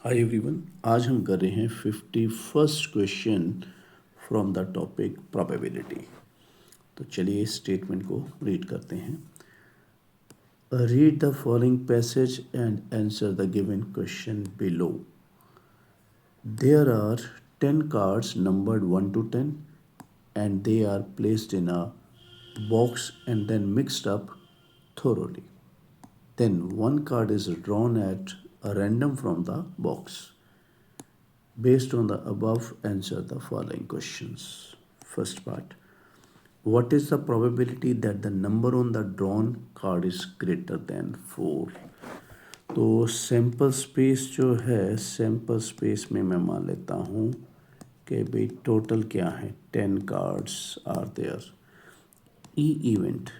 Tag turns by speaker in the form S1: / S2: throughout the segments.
S1: Hi everyone, आज हम कर रहे हैं 51st question from the topic probability. तो चलिए इस स्टेटमेंट को रीड करते हैं। Read the following passage and answer the given question below. There are 10 cards numbered 1 to 10 and they are placed in a box and then mixed up thoroughly. Then one card is drawn at a random from the box. Based on the above, answer the following questions. First part: what is the probability that the number on the drawn card is greater than 4? तो sample space जो है, sample space में मैं मान लेता हूँ कि भाई टोटल क्या है, 10 cards are there. Event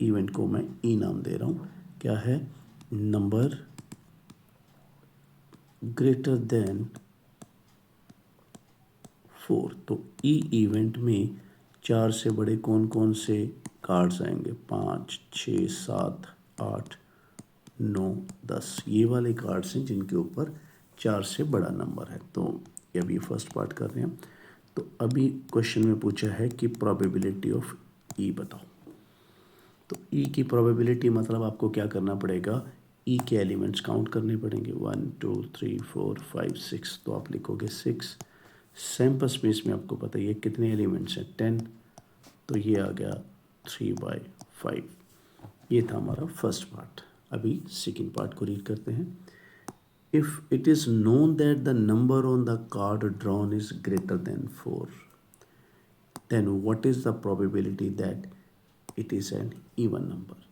S1: event को मैं नाम दे रहा हूँ, क्या है, नंबर ग्रेटर देन 4। तो इवेंट में 4 से बड़े कौन कौन से कार्ड्स आएंगे, 5, 6, 7, 8, 9, 10, ये वाले कार्ड्स हैं जिनके ऊपर 4 से बड़ा नंबर है। तो अभी फर्स्ट पार्ट कर रहे हैं। तो अभी क्वेश्चन में पूछा है कि प्रोबेबिलिटी ऑफ ई बताओ। तो ई की प्रोबेबिलिटी मतलब आपको क्या करना पड़ेगा, ई के एलिमेंट्स काउंट करने पड़ेंगे, 1, 2, 3, 4, 5, 6। तो आप लिखोगे 6। सैम्पल स्पेस में आपको पता है ये कितने एलिमेंट्स हैं, 10। तो ये आ गया 3/5। ये था हमारा फर्स्ट पार्ट। अभी सेकेंड पार्ट को रीड करते हैं। If it is known that the number on the card drawn is greater than 4, then what is the probability that it is an even number.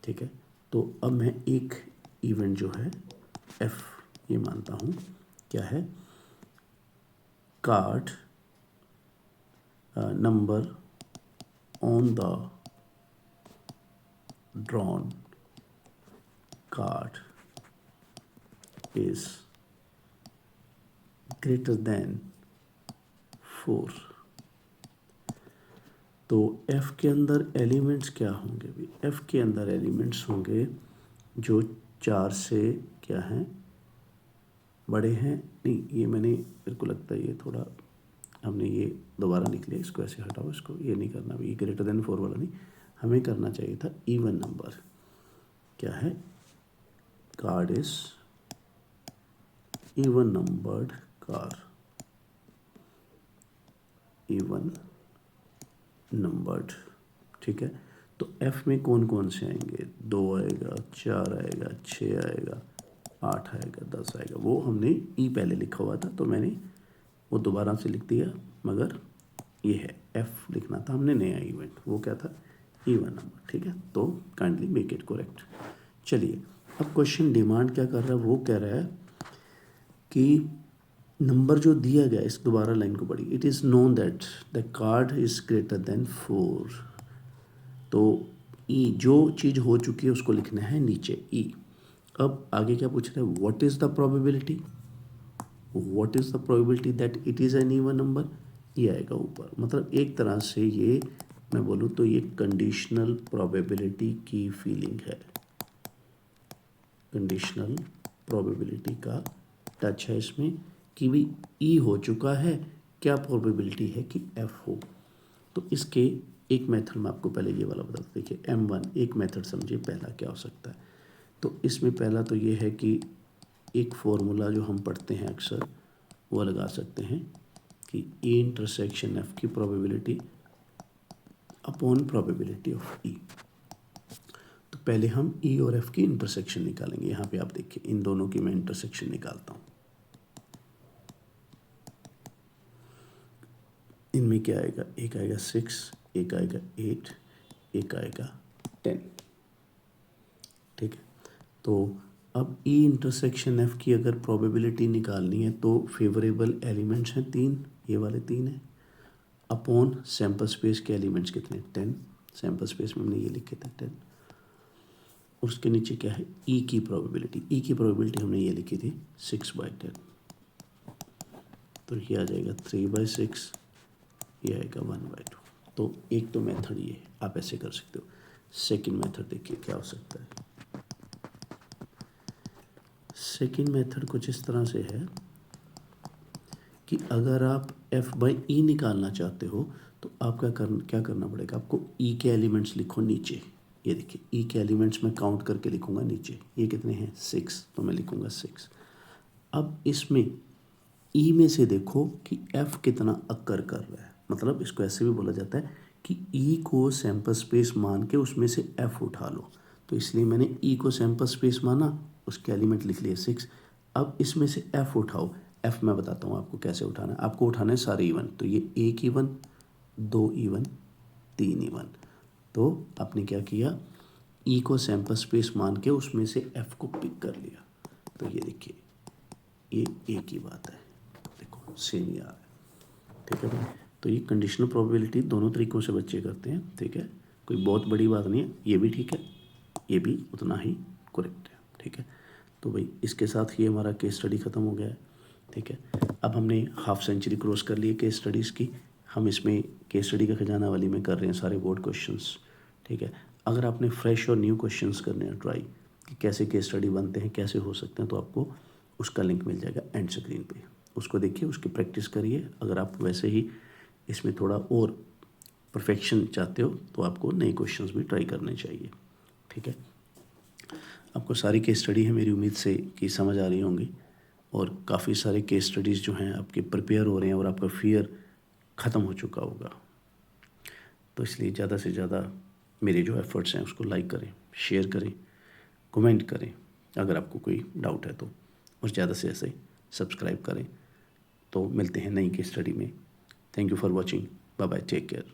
S1: ठीक है, तो अब मैं एक इवेंट जो है एफ ये मानता हूँ, क्या है, card number on the drawn card is greater than 4। तो f के अंदर एलिमेंट्स क्या होंगे भी, f के अंदर एलिमेंट्स होंगे जो 4 से क्या हैं, बड़े हैं। नहीं, ये मेरे को लगता है ये थोड़ा हमने ये दोबारा लिख लिया, इसको ऐसे हटाओ, इसको ये नहीं करना भी, ग्रेटर देन 4 वाला नहीं, हमें करना चाहिए था इवन नंबर। क्या है, card is even numbered car, even numbered. ठीक है, तो एफ में कौन कौन से आएंगे, 2 आएगा, 4 आएगा, 6 आएगा, 8 आएगा, 10 आएगा। वो हमने ई पहले लिखा हुआ था तो मैंने वो दोबारा से लिख दिया, मगर ये है एफ लिखना था हमने नया इवेंट, वो क्या था, इवन नंबर। ठीक है, तो काइंडली मेक इट करेक्ट। चलिए अब क्वेश्चन डिमांड क्या कर रहा है, वो कह रहा है कि नंबर जो दिया गया, इस दोबारा लाइन को पढ़िए, it is known that the card is greater than 4। तो ई जो चीज़ हो चुकी है उसको लिखना है नीचे ई। अब आगे क्या पूछ रहा है, what is the probability, what is the probability that it is an even number, ये आएगा ऊपर। मतलब एक तरह से ये मैं बोलूँ तो ये कंडीशनल प्रोबेबिलिटी की फीलिंग है, कंडीशनल प्रोबेबिलिटी का टच है इसमें कि भी ई हो चुका है, क्या प्रोबेबिलिटी है कि एफ हो। तो इसके एक मेथड में आपको पहले ये वाला बता, देखिए M1 एक मेथड समझिए पहला क्या हो सकता है। तो इसमें पहला तो ये है कि एक फॉर्मूला जो हम पढ़ते हैं अक्सर वो लगा सकते हैं कि ए इंटरसेक्शन एफ की प्रोबेबिलिटी अपॉन प्रोबेबिलिटी ऑफ ई। तो पहले हम ई और एफ की इंटरसेक्शन निकालेंगे। यहाँ पे आप देखिए इन दोनों की मैं इंटरसेक्शन निकालता हूँ। इनमें क्या आएगा, एक आएगा 6, एक आएगा 8, एक आएगा 10। ठीक है, तो अब ई इंटरसेक्शन एफ की अगर प्रोबेबिलिटी निकालनी है तो फेवरेबल एलिमेंट्स हैं 3, ये वाले 3 हैं, अपॉन सैम्पल स्पेस के एलिमेंट्स कितने, 10। सैम्पल स्पेस में हमने ये लिखे थे 10। उसके नीचे क्या है, ई की प्रोबेबिलिटी, ई की प्रोबेबिलिटी हमने ये लिखी थी 6/10। तो ये आ जाएगा 3/6, ये आएगा 1/2। तो एक तो मेथड ये है, आप ऐसे कर सकते हो। सेकंड मेथड देखिए क्या हो सकता है, सेकेंड मेथड कुछ इस तरह से है कि अगर आप f/e निकालना चाहते हो तो आप क्या करना पड़ेगा, आपको e के एलिमेंट्स लिखो नीचे। ये देखिए e के एलिमेंट्स मैं काउंट करके लिखूंगा नीचे, ये कितने हैं 6, तो मैं लिखूंगा 6। अब इसमें e में से देखो कि f कितना अक्कर कर रहा है, मतलब इसको ऐसे भी बोला जाता है कि e को सैंपल स्पेस मान के उसमें से f उठा लो। तो इसलिए मैंने e को सैंपल स्पेस माना, उसके एलिमेंट लिख लिए 6। अब इसमें से f उठाओ। f मैं बताता हूँ आपको कैसे उठाना है। आपको उठाना है सारे इवन, तो ये 1 इवन, 2 इवन, 3 इवन। तो आपने क्या किया, e को सैंपल स्पेस मान के उसमें से f को पिक कर लिया। तो ये देखिए ये एक ही बात है, देखो सेम ही आ रहा है। ठीक है भाई, तो ये कंडीशनल प्रोबेबिलिटी दोनों तरीक़ों से बच्चे करते हैं। ठीक है, कोई बहुत बड़ी बात नहीं है, ये भी ठीक है, ये भी उतना ही करेक्ट है। ठीक है, तो भाई इसके साथ ही हमारा केस स्टडी ख़त्म हो गया है। ठीक है, अब हमने हाफ सेंचुरी क्रॉस कर लिए केस स्टडीज़ की। हम इसमें केस स्टडी का खजाना वाली में कर रहे हैं सारे बोर्ड क्वेश्चंस। ठीक है, अगर आपने फ्रेश और न्यू क्वेश्चंस करने हैं ट्राई कि कैसे केस स्टडी बनते हैं, कैसे हो सकते हैं, तो आपको उसका लिंक मिल जाएगा एंड स्क्रीन पे। उसको देखिए, उसकी प्रैक्टिस करिए। अगर आप वैसे ही इसमें थोड़ा और परफेक्शन चाहते हो तो आपको नए क्वेश्चंस भी ट्राई करने चाहिए। ठीक है, आपको सारी केस स्टडी है मेरी उम्मीद से कि समझ आ रही होंगी, और काफ़ी सारे केस स्टडीज़ जो हैं आपके प्रिपेयर हो रहे हैं और आपका फियर ख़त्म हो चुका होगा। तो इसलिए ज़्यादा से ज़्यादा मेरे जो एफ़र्ट्स हैं उसको लाइक करें, शेयर करें, कमेंट करें अगर आपको कोई डाउट है तो, और ज़्यादा से ऐसे सब्सक्राइब करें। तो मिलते हैं नई केस स्टडी में। Thank you for watching, bye bye, take care.